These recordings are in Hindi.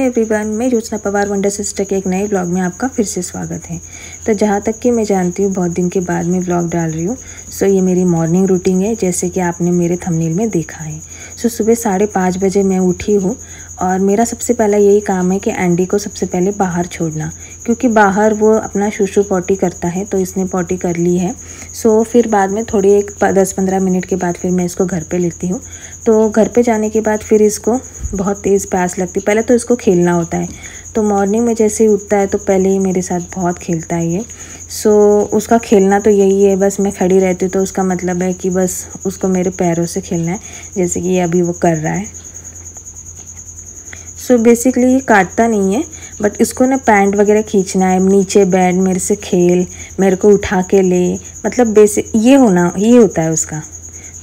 एवरीवन, मैं ज्योत्सना पवार वंडर सिस्टर के एक नए ब्लॉग में आपका फिर से स्वागत है। तो जहाँ तक कि मैं जानती हूँ बहुत दिन के बाद मैं ब्लॉग डाल रही हूँ। सो ये मेरी मॉर्निंग रूटीन है, जैसे कि आपने मेरे थंबनेल में देखा है। सो सुबह 5:30 बजे मैं उठी हूँ और मेरा सबसे पहला यही काम है कि एंडी को सबसे पहले बाहर छोड़ना, क्योंकि बाहर वो अपना शूशू पॉटी करता है। तो इसने पॉटी कर ली है। सो फिर बाद में थोड़ी एक 10-15 मिनट के बाद फिर मैं इसको घर पे लेती हूँ। तो घर पे जाने के बाद फिर इसको बहुत तेज़ प्यास लगती है। पहले तो इसको खेलना होता है। तो मॉर्निंग में जैसे ही उठता है तो पहले ही मेरे साथ बहुत खेलता है ये। सो उसका खेलना तो यही है, बस मैं खड़ी रहती हूँ तो उसका मतलब है कि बस उसको मेरे पैरों से खेलना है, जैसे कि ये अभी वो कर रहा है। सो बेसिकली ये काटता नहीं है, बट इसको ना पैंट वगैरह खींचना है, नीचे बैठ मेरे से खेल, मेरे को उठा के ले, मतलब बेसिक ये होता है उसका।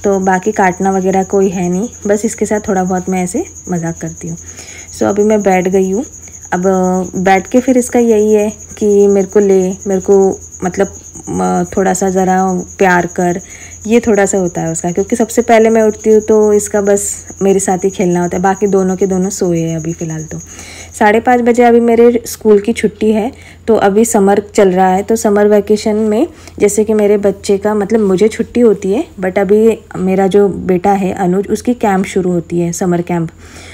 तो बाकी काटना वगैरह कोई है नहीं, बस इसके साथ थोड़ा बहुत मैं ऐसे मजाक करती हूँ। सो अभी मैं बैठ गई हूँ। अब बैठ के फिर इसका यही है कि मेरे को ले, मेरे को मतलब थोड़ा सा ज़रा प्यार कर, ये थोड़ा सा होता है उसका। क्योंकि सबसे पहले मैं उठती हूँ तो इसका बस मेरे साथ ही खेलना होता है। बाकी दोनों के दोनों सोए हैं अभी फ़िलहाल। तो 5:30 बजे अभी मेरे स्कूल की छुट्टी है। तो अभी समर चल रहा है। तो समर वैकेशन में जैसे कि मेरे बच्चे का मतलब मुझे छुट्टी होती है, बट अभी मेरा जो बेटा है अनुज, उसकी कैंप शुरू होती है, समर कैंप।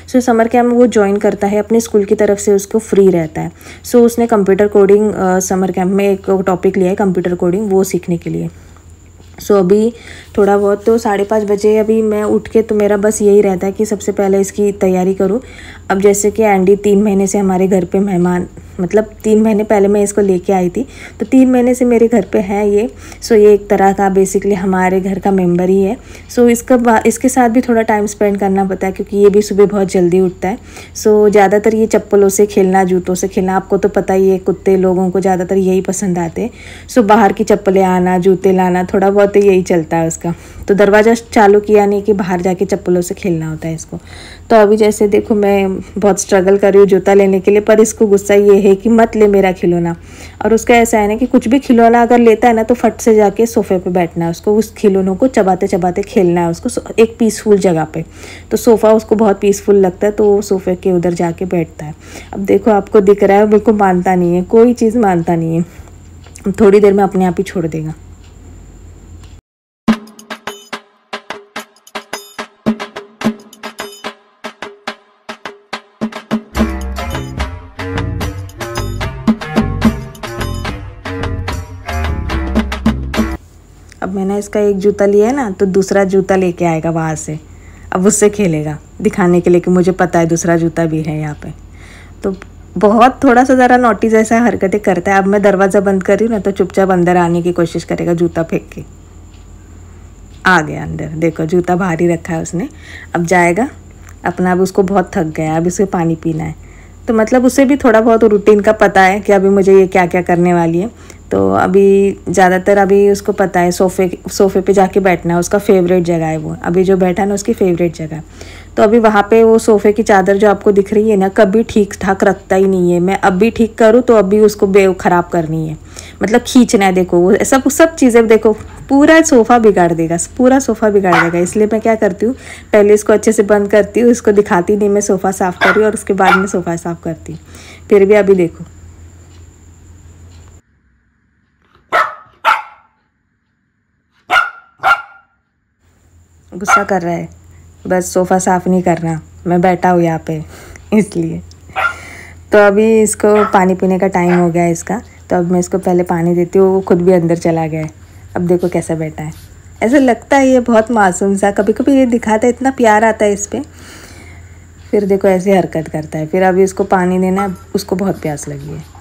सो समर कैंप वो ज्वाइन करता है अपने स्कूल की तरफ से, उसको फ्री रहता है। सो उसने कंप्यूटर कोडिंग समर कैंप में एक टॉपिक लिया है, कंप्यूटर कोडिंग, वो सीखने के लिए। सो अभी थोड़ा बहुत तो 5:30 बजे अभी मैं उठ के तो मेरा बस यही रहता है कि सबसे पहले इसकी तैयारी करूँ। अब जैसे कि एंडी 3 महीने से हमारे घर पे मेहमान, मतलब 3 महीने पहले मैं इसको लेके आई थी, तो 3 महीने से मेरे घर पे है ये। सो ये एक तरह का बेसिकली हमारे घर का मेंबर ही है। सो इसके साथ भी थोड़ा टाइम स्पेंड करना पड़ता है, क्योंकि ये भी सुबह बहुत जल्दी उठता है। सो ज़्यादातर ये चप्पलों से खेलना, जूतों से खेलना, आपको तो पता ही है कुत्ते लोगों को ज़्यादातर यही पसंद आते हैं। सो बाहर की चप्पलें आना, जूते लाना, थोड़ा बहुत यही चलता है उसका। तो दरवाज़ा चालू किया नहीं कि बाहर जाके चप्पलों से खेलना होता है इसको। तो अभी जैसे देखो मैं बहुत स्ट्रगल कर रही हूँ जूता लेने के लिए, पर इसको गुस्सा ये है कि मत ले मेरा खिलौना। और उसका ऐसा है ना कि कुछ भी खिलौना अगर लेता है ना तो फट से जाके सोफ़े पे बैठना है उसको, उस खिलौनों को चबाते चबाते खेलना है उसको एक पीसफुल जगह पे। तो सोफ़ा उसको बहुत पीसफुल लगता है, तो वो सोफ़े के उधर जाके बैठता है। अब देखो आपको दिख रहा है, बिल्कुल मानता नहीं है, कोई चीज़ मानता नहीं है। थोड़ी देर में अपने आप ही छोड़ देगा। अब मैंने इसका एक जूता लिया है ना, तो दूसरा जूता लेके आएगा वहाँ से। अब उससे खेलेगा, दिखाने के लिए कि मुझे पता है दूसरा जूता भी है यहाँ पे। तो बहुत थोड़ा सा ज़रा नॉटी जैसा हरकतें करता है। अब मैं दरवाज़ा बंद कर रही हूँ ना, तो चुपचाप अंदर आने की कोशिश करेगा, जूता फेंक के। आ गया अंदर, देखो जूता बाहर ही रखा है उसने। अब जाएगा अपना, अब उसको बहुत थक गया है, अब उसे पानी पीना है। तो मतलब उसे भी थोड़ा बहुत रूटीन का पता है कि अभी मुझे ये क्या क्या करने वाली है। तो अभी ज़्यादातर अभी उसको पता है सोफ़े पे जाके बैठना है, उसका फेवरेट जगह है वो। अभी जो बैठा है ना, उसकी फेवरेट जगह। तो अभी वहाँ पे वो सोफ़े की चादर जो आपको दिख रही है ना, कभी ठीक ठाक रखता ही नहीं है। मैं अभी ठीक करूँ तो अभी उसको ख़राब करनी है, मतलब खींचना है। देखो वो सब चीज़ें देखो, पूरा सोफ़ा बिगाड़ देगा, पूरा सोफ़ा बिगाड़ देगा। इसलिए मैं क्या करती हूँ, पहले इसको अच्छे से बंद करती हूँ, इसको दिखाती नहीं मैं सोफ़ा साफ़ कर रही हूँ, और उसके बाद में सोफ़ा साफ़ करती हूँ। फिर भी अभी देखो गुस्सा कर रहा है, बस सोफ़ा साफ़ नहीं करना, मैं बैठा हूँ यहाँ पे इसलिए। तो अभी इसको पानी पीने का टाइम हो गया है इसका। तो अब मैं इसको पहले पानी देती हूँ, वो खुद भी अंदर चला गया है। अब देखो कैसा बैठा है, ऐसा लगता है ये बहुत मासूम सा। कभी कभी ये दिखाता है, इतना प्यार आता है इस पर, फिर देखो ऐसे हरकत करता है। फिर अभी इसको पानी देना है, उसको बहुत प्यास लगी है।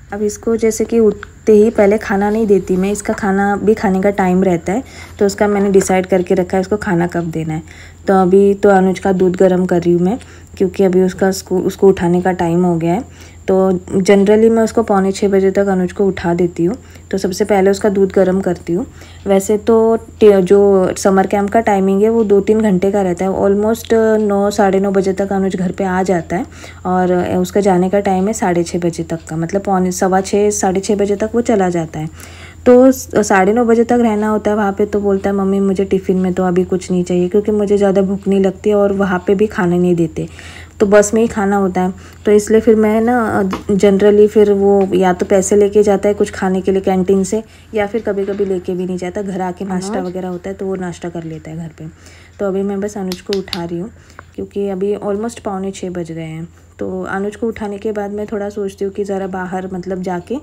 अब इसको जैसे कि उठते ही पहले खाना नहीं देती मैं, इसका खाना भी खाने का टाइम रहता है, तो उसका मैंने डिसाइड करके रखा है इसको खाना कब देना है। तो अभी तो अनुज का दूध गर्म कर रही हूँ मैं, क्योंकि अभी उसको उठाने का टाइम हो गया है। तो जनरली मैं उसको 5:45 बजे तक अनुज को उठा देती हूँ। तो सबसे पहले उसका दूध गर्म करती हूँ। वैसे तो जो समर कैंप का टाइमिंग है वो 2-3 घंटे का रहता है। ऑलमोस्ट 9 साढ़े 9 बजे तक अनुज घर पे आ जाता है, और उसका जाने का टाइम है 6:30 बजे तक का, मतलब 6:15 साढ़े 6 बजे तक वो चला जाता है। तो 9:30 बजे तक रहना होता है वहाँ पे। तो बोलता है मम्मी मुझे टिफ़िन में तो अभी कुछ नहीं चाहिए, क्योंकि मुझे ज़्यादा भूख नहीं लगती है और वहाँ पे भी खाने नहीं देते, तो बस में ही खाना होता है। तो इसलिए फिर मैं ना जनरली फिर वो या तो पैसे लेके जाता है कुछ खाने के लिए कैंटीन से, या फिर कभी कभी लेके भी नहीं जाता, घर आके नाश्ता वगैरह होता है तो वो नाश्ता कर लेता है घर पे। तो अभी मैं बस अनुज को उठा रही हूँ, क्योंकि अभी ऑलमोस्ट 5:45 बज गए हैं। तो अनुज को उठाने के बाद मैं थोड़ा सोचती हूँ कि ज़रा बाहर मतलब जाके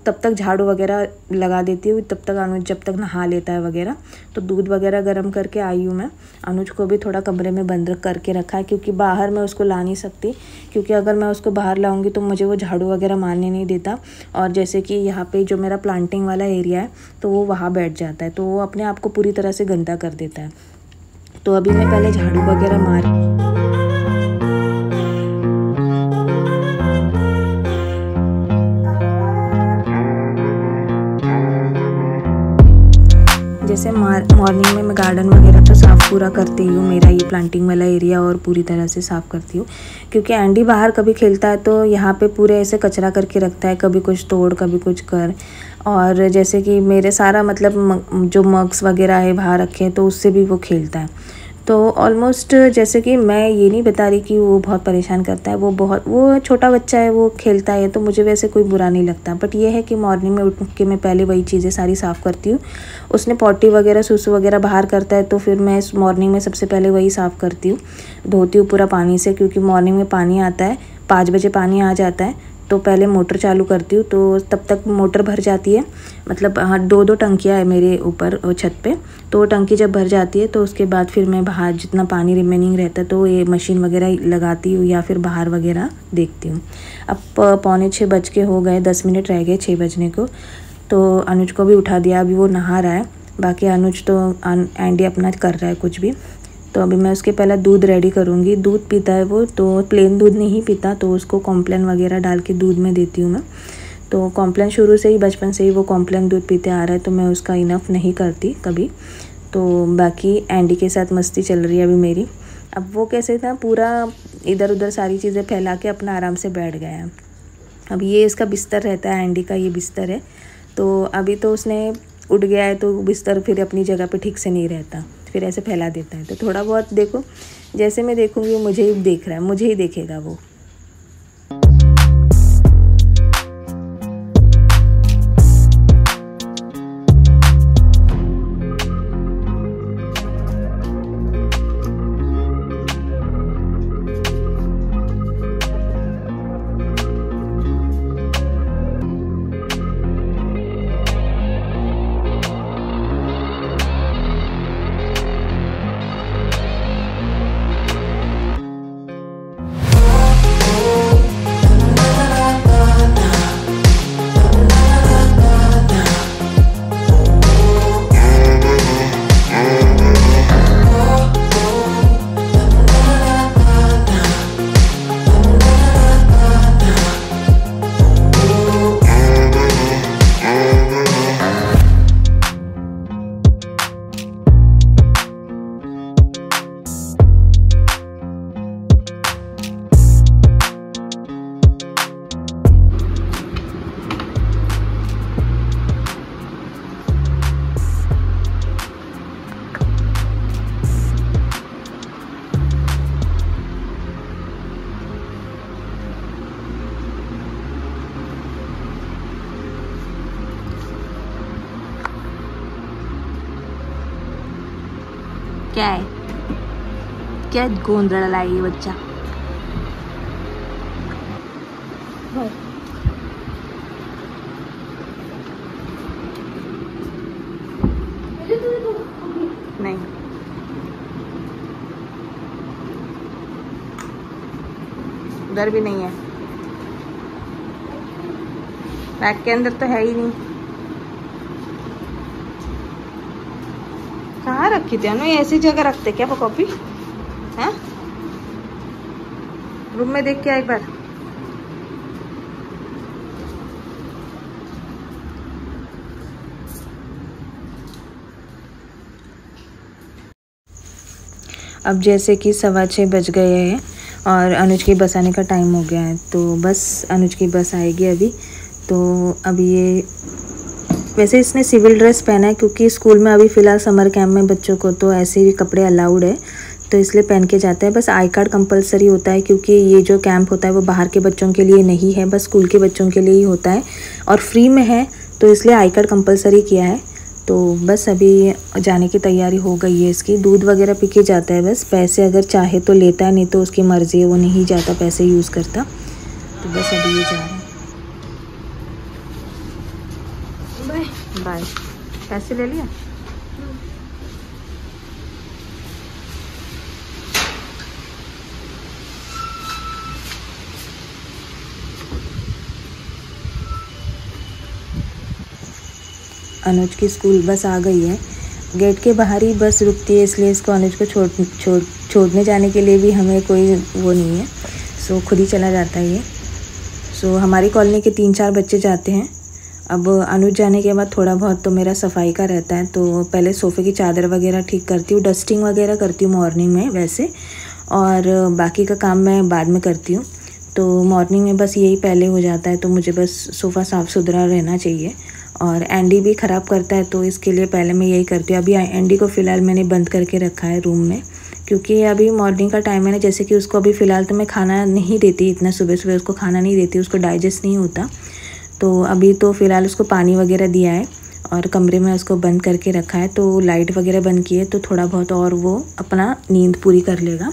तब तक झाड़ू वगैरह लगा देती हूँ, तब तक अनुज जब तक नहा लेता है वगैरह। तो दूध वगैरह गर्म करके आई हूँ मैं। अनुज को भी थोड़ा कमरे में बंद करके रखा है, क्योंकि बाहर मैं उसको ला नहीं सकती, क्योंकि अगर मैं उसको बाहर लाऊंगी तो मुझे वो झाड़ू वगैरह मारने नहीं देता। और जैसे कि यहाँ पे जो मेरा प्लांटिंग वाला एरिया है तो वो वहाँ बैठ जाता है, तो वो अपने आप को पूरी तरह से गंदा कर देता है। तो अभी मैं पहले झाड़ू वगैरह मार जैसे मॉर्निंग में मैं गार्डन वगैरह तो साफ़ पूरा करती हूँ, मेरा ये प्लांटिंग वाला एरिया और पूरी तरह से साफ़ करती हूँ, क्योंकि एंडी बाहर कभी खेलता है तो यहाँ पे पूरे ऐसे कचरा करके रखता है, कभी कुछ तोड़ कभी कुछ कर। और जैसे कि मेरे सारा मतलब जो मग्स वगैरह है बाहर रखे हैं तो उससे भी वो खेलता है। तो ऑलमोस्ट जैसे कि मैं ये नहीं बता रही कि वो बहुत परेशान करता है, वो छोटा बच्चा है, वो खेलता है, तो मुझे वैसे कोई बुरा नहीं लगता। बट ये है कि मॉर्निंग में उठ के मैं पहले वही चीज़ें सारी साफ़ करती हूँ। उसने पॉटी वगैरह सुसु वगैरह बाहर करता है तो फिर मैं मॉर्निंग में सबसे पहले वही साफ़ करती हूँ, धोती हूँ पूरा पानी से, क्योंकि मॉर्निंग में पानी आता है 5 बजे पानी आ जाता है। तो पहले मोटर चालू करती हूँ, तो तब तक मोटर भर जाती है, मतलब हाँ 2-2 टंकियाँ है मेरे ऊपर छत पे। तो वो टंकी जब भर जाती है तो उसके बाद फिर मैं बाहर जितना पानी रिमेनिंग रहता है तो ये मशीन वगैरह लगाती हूँ, या फिर बाहर वगैरह देखती हूँ। अब 5:45 बज के हो गए, 10 मिनट रह गए 6 बजने को। तो अनुज को भी उठा दिया, अभी वो नहा रहा है। बाकी अनुज तो एंडी अपना कर रहा है कुछ भी। तो अभी मैं उसके पहले दूध रेडी करूँगी। दूध पीता है वो, तो प्लेन दूध नहीं पीता, तो उसको कॉम्प्लेन वगैरह डाल के दूध में देती हूँ मैं। तो कॉम्प्लेन शुरू से ही बचपन से ही वो कॉम्प्लेन दूध पीते आ रहा है, तो मैं उसका इनफ नहीं करती कभी। तो बाकी एंडी के साथ मस्ती चल रही है अभी मेरी। अब वो कैसे था, पूरा इधर उधर सारी चीज़ें फैला के अपना आराम से बैठ गया है। अब ये इसका बिस्तर रहता है, एंडी का ये बिस्तर है। तो अभी तो उसने उठ गया है तो बिस्तर फिर अपनी जगह पे ठीक से नहीं रहता, फिर ऐसे फैला देता है। तो थोड़ा बहुत देखो, जैसे मैं देखूँगी मुझे ही देख रहा है, मुझे ही देखेगा वो। क्या है, क्या गोंद रहा है ये बच्चा। नहीं, उधर भी नहीं है, बैग के अंदर तो है ही नहीं। कहाँ रखी थी अनु? ऐसी जगह रखते क्या वो कॉपी? हैं? रूम में देख के आ एक बार। अब जैसे कि 6:15 बज गए हैं और अनुज की बस आने का टाइम हो गया है, तो बस अनुज की बस आएगी अभी। तो अभी ये वैसे इसने सिविल ड्रेस पहना है क्योंकि स्कूल में अभी फ़िलहाल समर कैंप में बच्चों को तो ऐसे ही कपड़े अलाउड है, तो इसलिए पहन के जाता है। बस आई कार्ड कंपलसरी होता है क्योंकि ये जो कैंप होता है वो बाहर के बच्चों के लिए नहीं है, बस स्कूल के बच्चों के लिए ही होता है और फ्री में है, तो इसलिए आई कार्ड कंपलसरी किया है। तो बस अभी जाने की तैयारी हो गई है इसकी। दूध वगैरह पी के जाता है, बस पैसे अगर चाहे तो लेता है, नहीं तो उसकी मर्ज़ी है, वो नहीं जाता पैसे यूज़ करता। तो बस अभी ये जा रहा है। बाय। पैसे ले लिया? अनुज की स्कूल बस आ गई है, गेट के बाहर ही बस रुकती है, इसलिए इसको अनुज को छोड़ने जाने के लिए भी हमें कोई वो नहीं है, सो खुद ही चला जाता है ये। सो हमारी कॉलोनी के 3-4 बच्चे जाते हैं। अब अनुज जाने के बाद थोड़ा बहुत तो मेरा सफाई का रहता है, तो पहले सोफ़े की चादर वगैरह ठीक करती हूँ, डस्टिंग वगैरह करती हूँ मॉर्निंग में वैसे, और बाकी का काम मैं बाद में करती हूँ। तो मॉर्निंग में बस यही पहले हो जाता है, तो मुझे बस सोफ़ा साफ़ सुथरा रहना चाहिए। और एंडी भी ख़राब करता है, तो इसके लिए पहले मैं यही करती हूँ। अभी एंडी को फ़िलहाल मैंने बंद करके रखा है रूम में, क्योंकि अभी मॉर्निंग का टाइम है ना, जैसे कि उसको अभी फ़िलहाल तो मैं खाना नहीं देती, इतना सुबह सुबह उसको खाना नहीं देती, उसको डाइजेस्ट नहीं होता। तो अभी तो फ़िलहाल उसको पानी वगैरह दिया है और कमरे में उसको बंद करके रखा है, तो लाइट वगैरह बंद की है, तो थोड़ा बहुत और वो अपना नींद पूरी कर लेगा।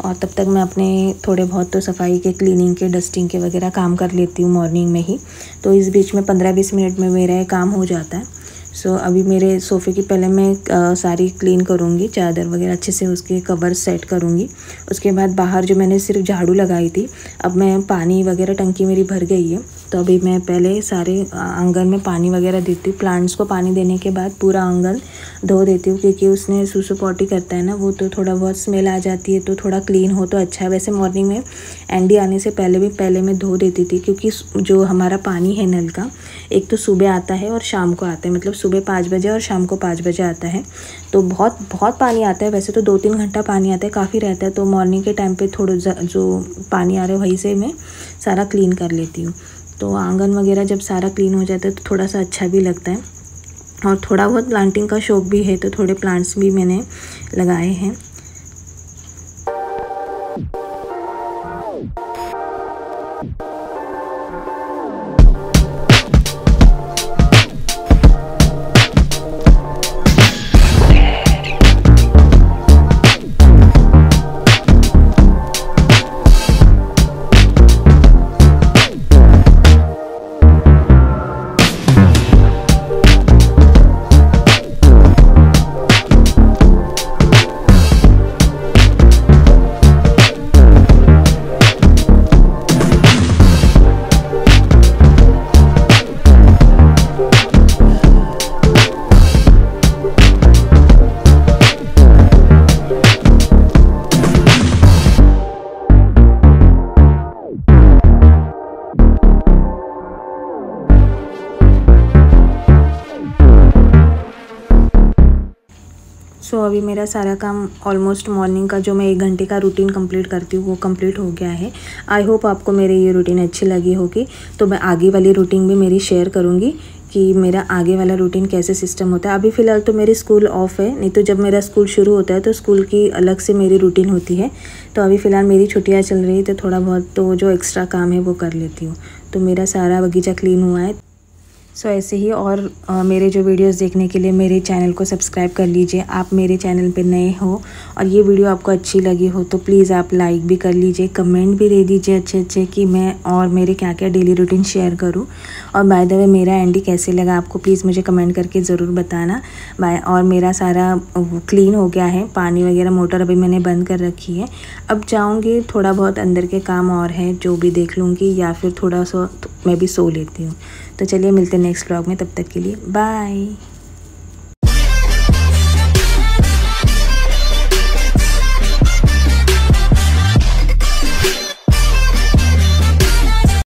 और तब तक मैं अपने थोड़े बहुत तो सफाई के, क्लीनिंग के, डस्टिंग के वगैरह काम कर लेती हूँ मॉर्निंग में ही। तो इस बीच में 15-20 मिनट में मेरा ये काम हो जाता है। सो अभी मेरे सोफ़े की पहले मैं सारी क्लीन करूँगी, चादर वगैरह अच्छे से उसके कवर सेट करूँगी। उसके बाद बाहर जो मैंने सिर्फ झाड़ू लगाई थी, अब मैं पानी वगैरह, टंकी मेरी भर गई है, तो अभी मैं पहले सारे आंगन में पानी वगैरह देती हूँ। प्लांट्स को पानी देने के बाद पूरा आंगन धो देती हूँ, क्योंकि उसने सूसू पॉटी करता है ना वो, तो थोड़ा बहुत स्मेल आ जाती है, तो थोड़ा क्लीन हो तो अच्छा है। वैसे मॉर्निंग में एंडी आने से पहले मैं धो देती थी, क्योंकि जो हमारा पानी है नल का, एक तो सुबह आता है और शाम को आता है, मतलब सुबह 5 बजे और शाम को 5 बजे आता है, तो बहुत पानी आता है। वैसे तो 2-3 घंटा पानी आता है, काफ़ी रहता है, तो मॉर्निंग के टाइम पे थोड़ा जो पानी आ रहा है वहीं से मैं सारा क्लीन कर लेती हूँ। तो आंगन वगैरह जब सारा क्लीन हो जाता है तो थोड़ा सा अच्छा भी लगता है, और थोड़ा बहुत प्लांटिंग का शौक़ भी है, तो थोड़े प्लांट्स भी मैंने लगाए हैं। सो अभी मेरा सारा काम ऑलमोस्ट मॉर्निंग का जो मैं 1 घंटे का रूटीन कंप्लीट करती हूँ वो कंप्लीट हो गया है। आई होप आपको मेरी ये रूटीन अच्छी लगी होगी। तो मैं आगे वाली रूटीन भी मेरी शेयर करूँगी कि मेरा आगे वाला रूटीन कैसे सिस्टम होता है। अभी फ़िलहाल तो मेरी स्कूल ऑफ है, नहीं तो जब मेरा स्कूल शुरू होता है तो स्कूल की अलग से मेरी रूटीन होती है। तो अभी फ़िलहाल मेरी छुट्टियाँ चल रही है, तो थोड़ा बहुत तो जो एक्स्ट्रा काम है वो कर लेती हूँ। तो मेरा सारा बगीचा क्लीन हुआ है। सो ऐसे ही और मेरे जो वीडियोस देखने के लिए मेरे चैनल को सब्सक्राइब कर लीजिए। आप मेरे चैनल पे नए हो और ये वीडियो आपको अच्छी लगी हो तो प्लीज़ आप लाइक भी कर लीजिए, कमेंट भी दे दीजिए अच्छे कि मैं और मेरे क्या क्या डेली रूटीन शेयर करूं। और बाय द वे मेरा एंडी कैसे लगा आपको प्लीज़ मुझे कमेंट करके ज़रूर बताना। और मेरा सारा क्लीन हो गया है, पानी वगैरह मोटर अभी मैंने बंद कर रखी है। अब जाऊँगी, थोड़ा बहुत अंदर के काम और है जो भी देख लूँगी, या फिर थोड़ा सा मैं भी सो लेती हूँ। तो चलिए मिलते हैं नेक्स्ट व्लॉग में, तब तक के लिए बाय।